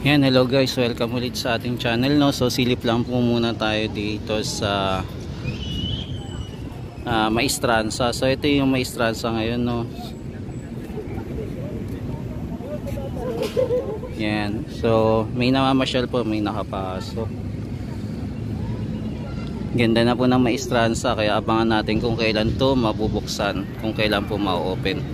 Yan, hello guys, welcome ulit sa ating channel, no. So silip lang po muna tayo dito sa Maestranza. So ito yung Maestranza ngayon, no. Yan, so may namamasyal po, may nakapasok. Ganda na po ng Maestranza, kaya abangan natin kung kailan to mabubuksan, kung kailan po ma-open.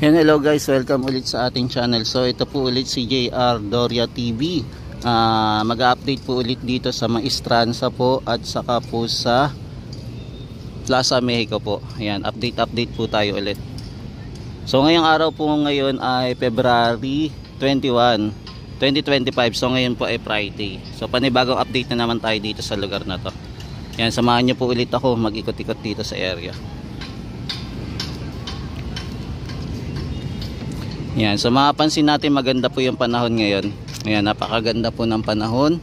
Yan, hello guys, welcome ulit sa ating channel. So ito po ulit si JR Doria TV. Mag-update po ulit dito sa Maestranza po at saka po sa Plaza Mexico po. Ayan, update po tayo ulit. So ngayong araw po ngayon ay February 21, 2025. So ngayon po ay Friday. So panibagong update na naman tayo dito sa lugar na to. Yan, samahan nyo po ulit ako mag-ikot-ikot dito sa area. Yan, so mapapansin natin maganda po yung panahon ngayon. Ayan, napakaganda po ng panahon.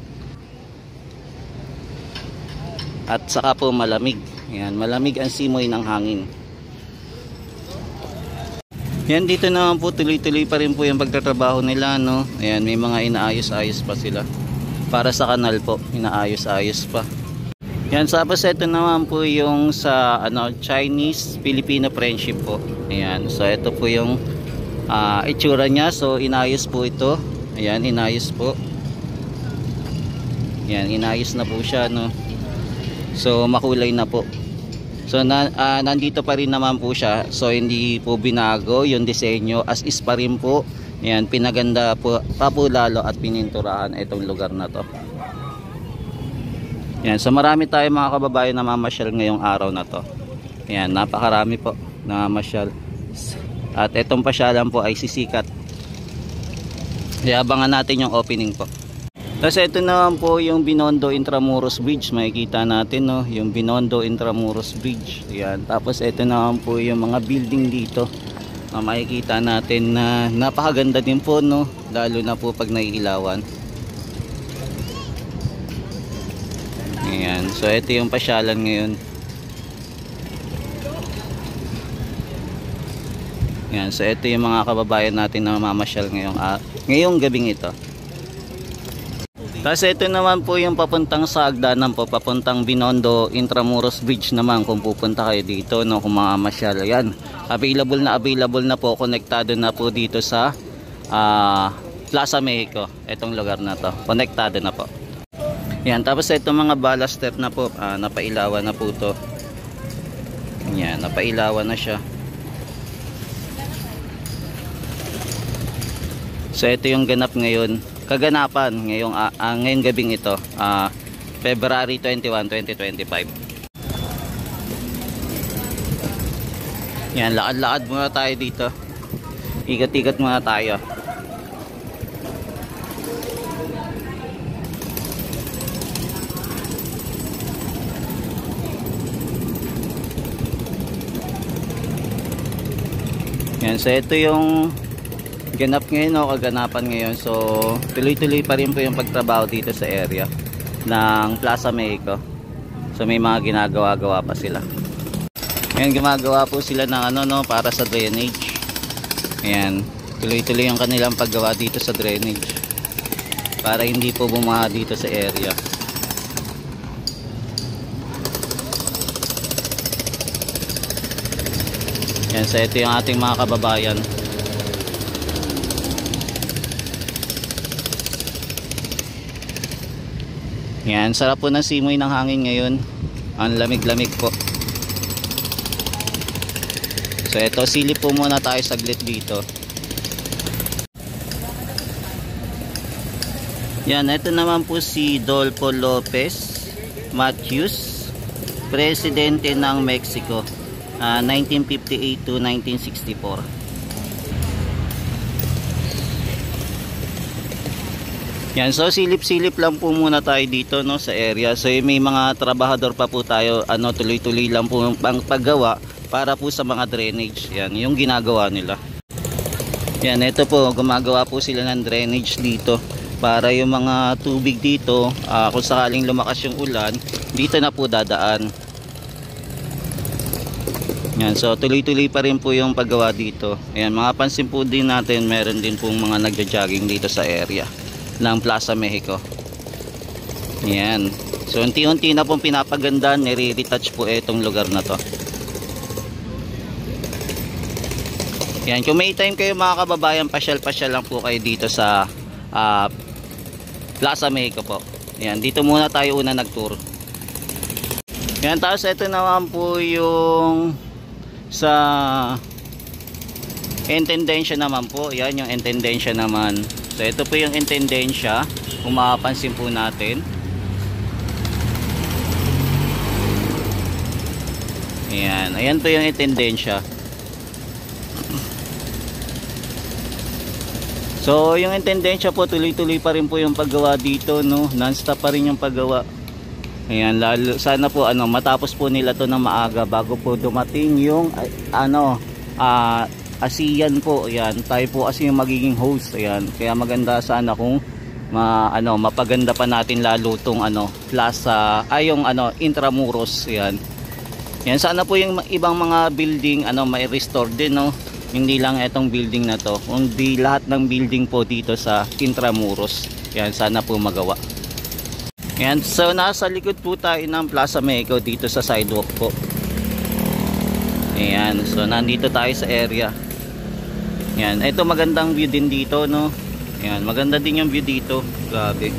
At saka po malamig. Ayan, malamig ang simoy ng hangin. Yan, dito naman po tuloy-tuloy pa rin po yung pagtatrabaho nila, no. Ayan, may mga inaayos-ayos pa sila. Para sa kanal po, inaayos-ayos pa. Yan, tapos ito naman po yung sa Chinese-Filipino friendship po. Ayan, so ito po yung itsura niya. So inayos po ito. Ayan, inayos po. Ayan, inayos na po siya, no. So makulay na po. So nandito pa rin naman po siya. So hindi po binago yung disenyo, as is pa rin po. Ayan, pinaganda po pa po lalo at pininturahan itong lugar na to. Ayan, so marami tayong mga kababayan na mamasyal ngayong araw na to. Ayan, napakarami po na mamasyal. At itong pasyalan po ay sisikat. Kaya abangan natin yung opening po. Tapos ito naman po yung Binondo Intramuros Bridge. Makikita natin, no, yung Binondo Intramuros Bridge. Ayan. Tapos ito naman po yung mga building dito. Makikita natin na napakaganda din po, no, lalo na po pag naiilawan. Ayan. So ito yung pasyalan ngayon. Yan, so ito yung mga kababayan natin na mamasyal ngayong gabing ito. Kasi ito naman po yung papuntang sa Agdanan po, papuntang Binondo Intramuros Bridge naman kung pupunta kayo dito, no, kung mamasyal. Yan, available na po, konektado na po dito sa Plaza Mexico, itong lugar na to, konektado na po. Yan, tapos ito mga baluster na po, napailawan na po to. Yan, napailawan na siya. So ito yung ganap ngayon, kaganapan ngayong gabing ito, February 21, 2025. Yan, lakad-lakad muna tayo dito. Ikot-ikot muna tayo. Yan, so ito yung ganap ngayon, no, kaganapan ngayon. So tuloy-tuloy pa rin po yung pagtrabaho dito sa area ng Plaza Mexico. So may mga ginagawa-gawa pa sila. Ngayon gumagawa po sila ng no, para sa drainage. Ayan, tuloy-tuloy yung kanilang paggawa dito sa drainage para hindi po bumaha dito sa area. Yan, so ito yung ating mga kababayan. Yan, sarap po ng simoy ng hangin ngayon. Ang lamig-lamig po. So ito, silip po muna tayo saglit dito. Yan, ito naman po si Dolfo Lopez Matthews, presidente ng Mexico, 1958 to 1964. Yan, so silip-silip lang po muna tayo dito, no, sa area. So may mga trabahador pa po tayo, tuloy-tuloy lang po ang paggawa para po sa mga drainage. Yan, yung ginagawa nila. Yan, ito po, gumagawa po sila ng drainage dito para yung mga tubig dito, kung sakaling lumakas yung ulan, dito na po dadaan. Yan, so tuloy-tuloy pa rin po yung paggawa dito. Ayan, mga pansin po din natin, meron din pong mga nagja-jogging dito sa area ng Plaza Mexico. Ayan, so unti-unti na pong pinapaganda, nire-retouch po itong lugar na to. Ayan, kung may time kayo mga kababayan, pasyal-pasyal lang po kayo dito sa Plaza Mexico po. Ayan, dito muna tayo una nag-tour. Ayan, tapos ito naman po yung sa intendensya naman po. Yan yung intendensya naman. So ito po yung intendensya, kung mapapansin po natin. Ayan, ayan po yung intendensya. So yung intendensya po, tuloy-tuloy pa rin po yung paggawa dito, no? Non-stop pa rin yung paggawa. Ayan, lalo sana po matapos po nila to ng maaga bago po dumating yung ASEAN po. Ayan, tayo po kasi yung magiging host. Ayan, kaya maganda sana kung mapaganda pa natin lalo tong Plaza yung Intramuros. Ayan. Ayan, sana po yung ibang mga building may restore din, no. Hindi lang itong building na to, kundi lahat ng building po dito sa Intramuros. Ayan, sana po magawa. Ayan, so nasa likod po tayo ng Plaza Mexico dito sa sidewalk po. Ayan, so nandito tayo sa area. Ayan, ito magandang view din dito, no. Ayan, maganda din yung view dito. Grabe.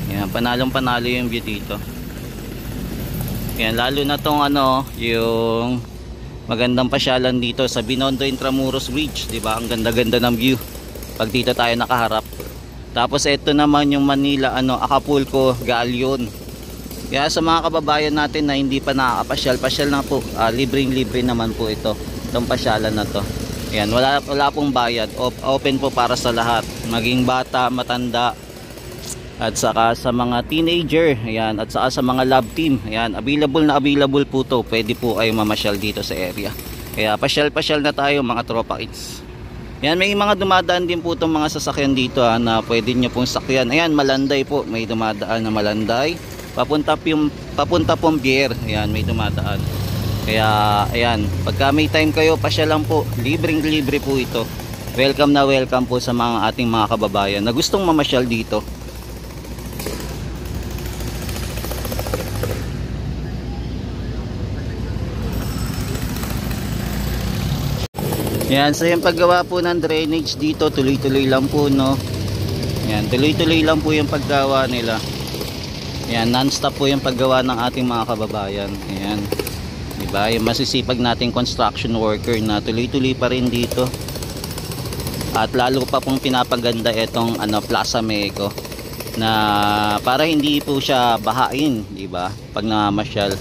Ayan, panalong panalo yung view dito. Ayan, lalo na tong yung magandang pasyalan dito sa Binondo Intramuros Bridge, di ba? Ang ganda-ganda ng view pag dito tayo nakaharap. Tapos ito naman yung Manila Acapulco Galion. Kaya sa mga kababayan natin na hindi pa nakakapasyal-pasyal na po, libreng-libre naman po itong pasyalan na to. Ayan, wala pong bayad, open po para sa lahat, maging bata, matanda, at saka sa mga teenager. Ayan, at saka sa mga love team. Ayan, available po to. Pwede po kayo mamasyal dito sa area. Kaya pasyal-pasyal na tayo mga tropa kids. Yan, may mga dumadaan din po itong mga sasakyan dito na pwede nyo pong sakyan. Ayan, Malanday po, may dumadaan na Malanday. Papunta pong Bier. Ayan, may dumadaan. Kaya, ayan, pagka may time kayo, pasya lang po. Libreng-libre po ito. Welcome na welcome po sa mga ating mga kababayan na gustong mamasyal dito. Yan, so yung paggawa po ng drainage dito, tuloy-tuloy lang po, no. Yan, tuloy-tuloy lang po yung paggawa nila. Yan, non-stop po yung paggawa ng ating mga kababayan. Yan, diba, yung masisipag nating construction worker na tuloy-tuloy pa rin dito. At lalo pa pong pinapaganda itong Plaza Mexico na para hindi po siya bahain, diba, pag namasyal.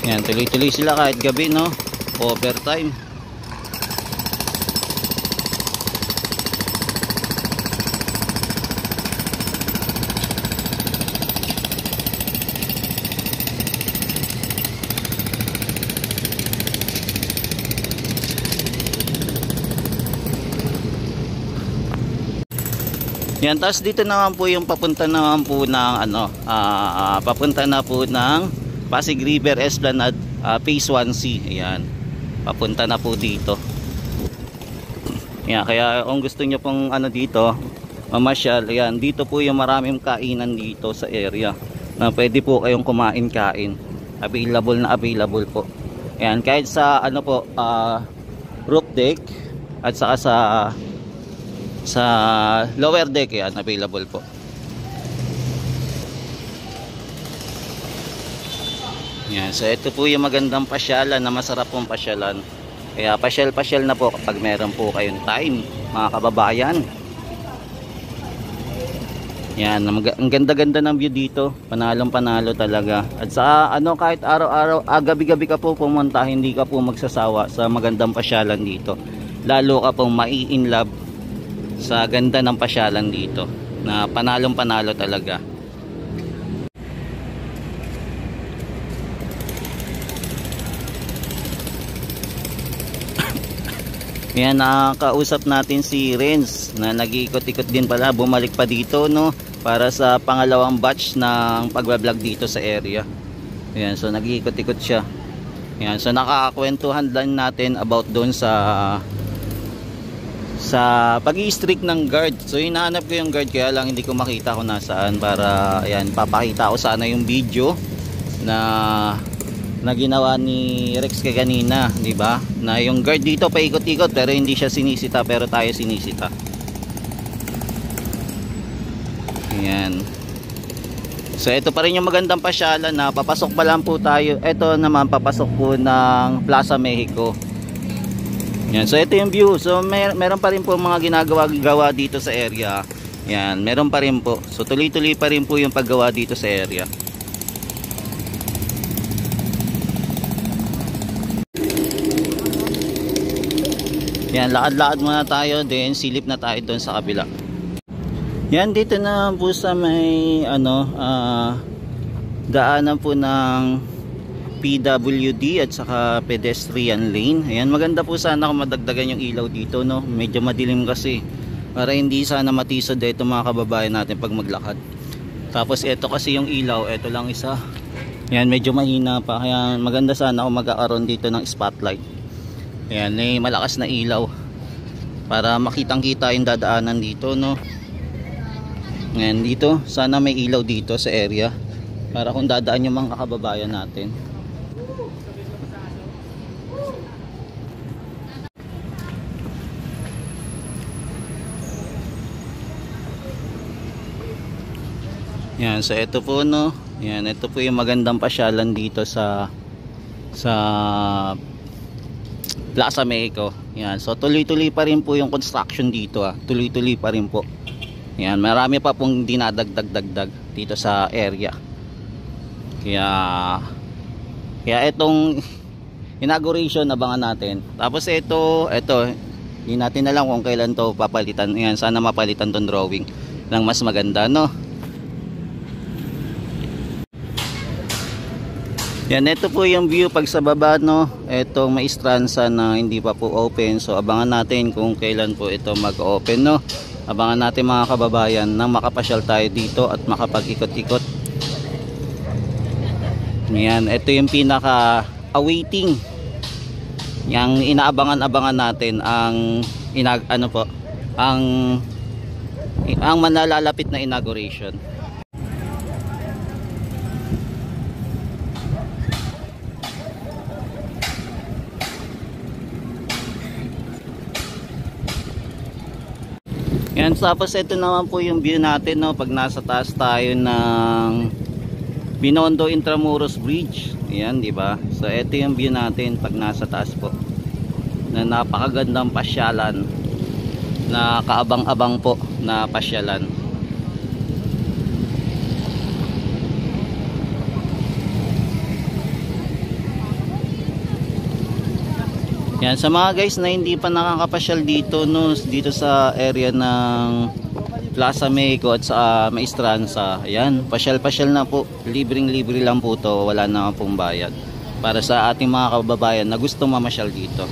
Yan, tuloy-tuloy sila kahit gabi, no? Overtime. Yan, tapos dito naman po yung papunta naman po ng papunta na po ng Pasig River Esplanade Phase 1C. Ayan, papunta na po dito. Ayan, kaya kung gusto nyo pong dito mamasyal, ayan, dito po yung maraming kainan dito sa area na pwede po kayong kumain-kain. Available po. Ayan, kahit sa roof deck at saka sa lower deck, ayan, available po. Yan, so ito po yung magandang pasyalan na masarap pong pasyalan. Kaya pasyal-pasyal na po kapag meron po kayong time, mga kababayan. Yan, ang ganda-ganda ng view dito. Panalong-panalo talaga. At sa kahit araw-araw, gabi-gabi ka po pumunta, hindi ka po magsasawa sa magandang pasyalan dito. Lalo ka pong mai-inlove sa ganda ng pasyalan dito. Na panalong-panalo talaga. Yan, nakakausap natin si Renz na nag-iikot-ikot din pala, bumalik pa dito, no. para sa pangalawang batch ng pagbablog dito sa area. Ayan, so nag-iikot-ikot siya. Ayan, so nakakakwentuhan lang natin about doon sa pag-i-strict ng guard. So hinahanap ko yung guard, kaya lang hindi ko makita kung nasaan, para ayan, papakita ko sana yung video na ginawa ni Rex kanina, di ba? Na yung guard dito paikot-ikot pero hindi siya sinisita, pero tayo sinisita. Ayan. So ito pa rin yung magandang pasyalan na papasok pa lang po tayo. Ito naman papasok po ng Plaza Mexico. Ayan. So ito yung view. So meron pa rin po mga ginagawa dito sa area. Ayan, meron pa rin po. So tuloy-tuloy pa rin po yung paggawa dito sa area. Ayan, lakad-lakad muna tayo, then silip na tayo doon sa kabila. Yan, dito na po sa may daanan po ng PWD at saka pedestrian lane. Ayan, maganda po sana kung madagdagan yung ilaw dito, no? Medyo madilim kasi, para hindi sana matisod dito mga kababayan natin pag maglakad. Tapos ito kasi yung ilaw, ito lang isa. Ayan, medyo mahina pa, kaya maganda sana kung magkakaroon dito ng spotlight. Ayan, may malakas na ilaw para makitang-kita yung dadaanan dito, no? Ngayon dito, sana may ilaw dito sa area para kung dadaan yung mga kababayan natin. Yan, so ito po, no. Yan, ito po yung magandang pasyalan dito sa Plaza Mexico. Yan, so tuloy-tuloy pa rin po yung construction dito, tuloy-tuloy pa rin po. Yan, marami pa pong dinadagdag dito sa area. Kaya itong inauguration abangan natin. Tapos ito, hindi natin alam kung kailan to papalitan. Yan, sana mapalitan tong drawing ng mas maganda, no? Yan, ito po yung view pag sa baba, no? Itong may Maestranza na hindi pa po open. So abangan natin kung kailan po ito mag-open, no? Abangan natin mga kababayan nang makapasyal tayo dito at makapag-ikot-ikot. Yan, ito yung pinaka awaiting. Yang inaabangan-abangan natin ang ang manalalapit na inauguration. Yan, tapos ito naman po yung view natin, no, pag nasa taas tayo ng Binondo Intramuros Bridge. Ayan, di ba? So ito yung view natin pag nasa taas po. Na napakagandang pasyalan na kaabang-abang po na pasyalan. Yan, sa mga guys na hindi pa nakakapasyal dito, no, dito sa area ng Plaza Mexico at sa Maestranza, ayan, pasyal-pasyal na po, libreng-libre lang po to, wala na pong bayad para sa ating mga kababayan na gustong mamasyal dito.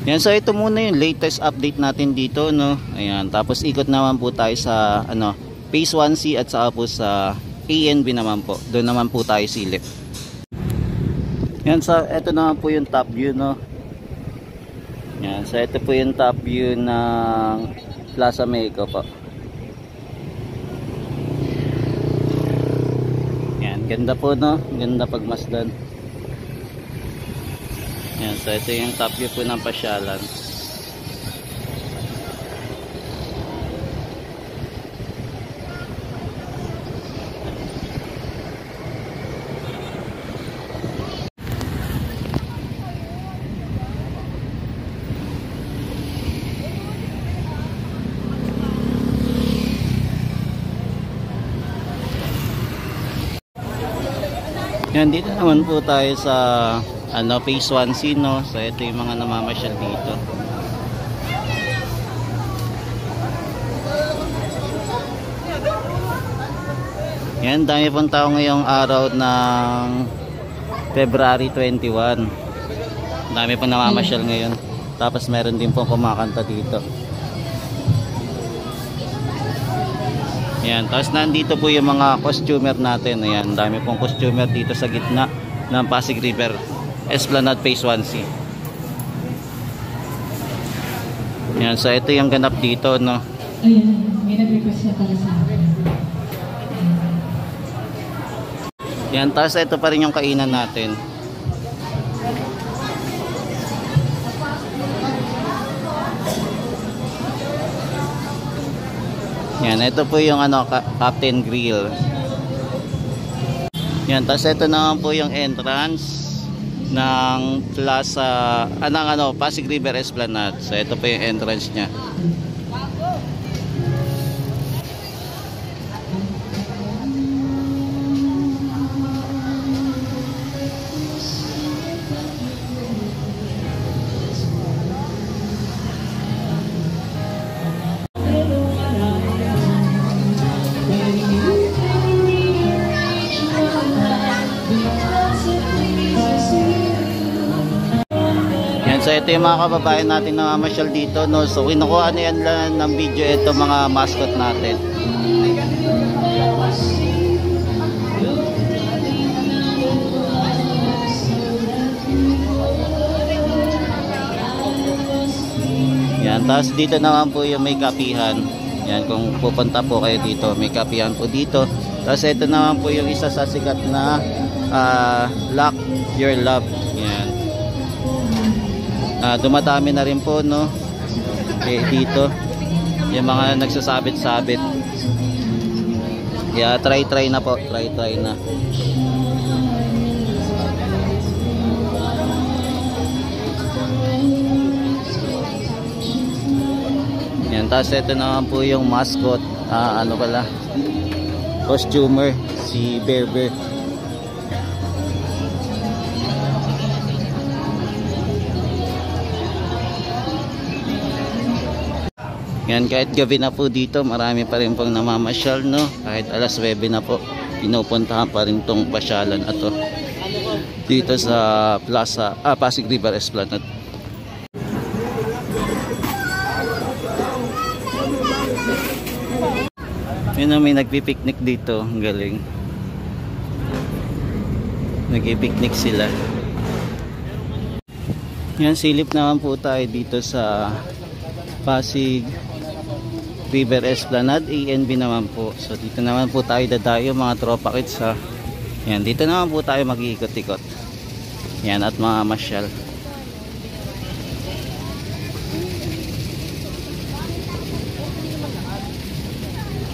Yan, so ito muna yung latest update natin dito, no. Ayan, tapos ikot naman po tayo sa Phase 1C at saka po sa ANB naman po. Doon naman po tayo silip. Yan, so ito naman po yung top view, no. Yan, so ito po yung top view ng Plaza Mexico po. Yan, ganda po, no. Ganda pagmasdan. Yan, so ito yung top view po ng pasyalan. Yan, dito naman po tayo sa Phase 1C, no. So ito yung mga namamasyal dito. Yan, dami pong tao ngayong araw ng February 21. Dami pong namamasyal ngayon. Tapos meron din pong kumakanta dito. Ayan, tapos nandito po yung mga customer natin. Ayan, dami pong customer dito sa gitna ng Pasig River Esplanade Phase 1C. Ayan, so ito yung ganap dito, no. Ayan, may nag-request na pala sa akin. Ayan, tapos ito pa rin yung kainan natin. Yan, ito po yung ano, Captain Grill. Yan, tapos ito naman po yung entrance ng Plaza, ng ano, Pasig River Esplanade. So ito po yung entrance niya. So ito yung mga kababayan natin na mamasyal dito, no. So kinukuha na yan lang ng video ito mga mascot natin. Yan, tapos dito naman po yung may kapihan. Yan, kung pupunta po kayo dito, may kapihan po dito. Tapos ito naman po yung isa sa sikat na Lock Your Love. Yan. Dumadami na rin po, no, dito yung mga nagsasabit-sabit. Kaya try na po, try na. Yan, tapos ito naman po yung mascot, ano pala, costumer, si Bear Bear. Yan, kahit gabi na po dito, marami pa rin pong namamasyal, no. Kahit alas 9 na po, pinupuntahan pa rin tong pasyalan ato dito sa Plaza, Pasig River Esplanade. Yun, may nagpipiknik dito, ang galing. Nagpipiknik sila. Yan, silip naman po tayo dito sa Pasig River Esplanade, ANB naman po. So dito naman po tayo dadayo mga tropa kits, ha. Yan, dito naman po tayo mag-iikot-ikot. Yan, at mga masyal.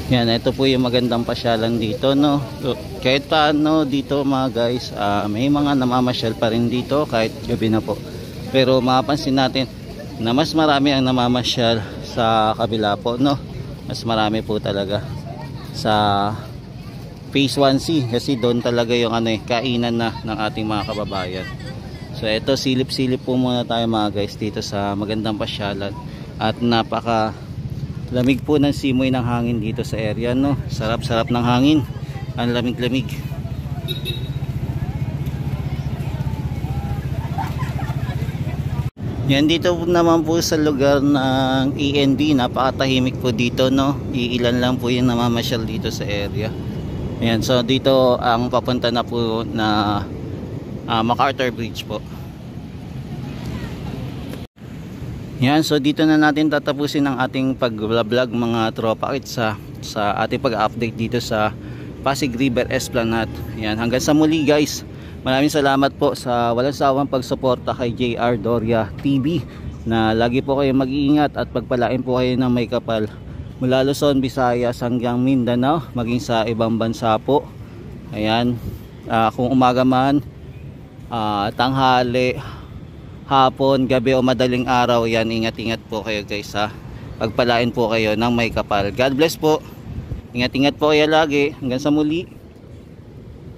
Yan, ito po yung magandang pasyalan dito, no. So, kahit paano dito mga guys, may mga namamasyal pa rin dito kahit gabi na po. Pero mapapansin natin na mas marami ang namamasyal sa kabila po, no. Mas marami po talaga sa Phase 1C kasi doon talaga yung ano, kainan na ng ating mga kababayan. So ito, silip-silip po muna tayo mga guys dito sa magandang pasyalan. At napaka lamig po ng simoy ng hangin dito sa area, no. Sarap-sarap ng hangin. Ang lamig-lamig. Yan, dito naman po sa lugar ng ANB, napakatahimik po dito, no. Iilan lang po yung namamasyal dito sa area. Yan, so dito ang papunta na po na MacArthur Bridge po. Yan, so dito na natin tatapusin ang ating pag-vlog mga tropa kits sa ating pag-update dito sa Pasig River Esplanade. Yan, hanggang sa muli guys. Maraming salamat po sa walang sawang pagsuporta kay JR Doria TV, na lagi po kayo mag-iingat at pagpalain po kayo ng may kapal mula Luzon, Visayas hanggang Mindanao, maging sa ibang bansa po. Ayan, kung umaga man, tanghali, hapon, gabi o madaling araw, yan, ingat-ingat po kayo guys, ha. Pagpalain po kayo ng may kapal. God bless po. Ingat-ingat po kayo lagi. Hanggang sa muli.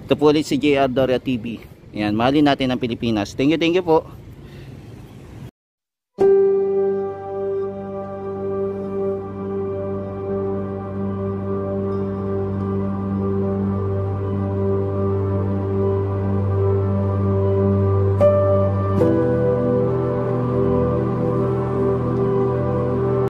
Ito po ulit si JR Doria TV. Ayan, mahalin natin ang Pilipinas. Thank you po.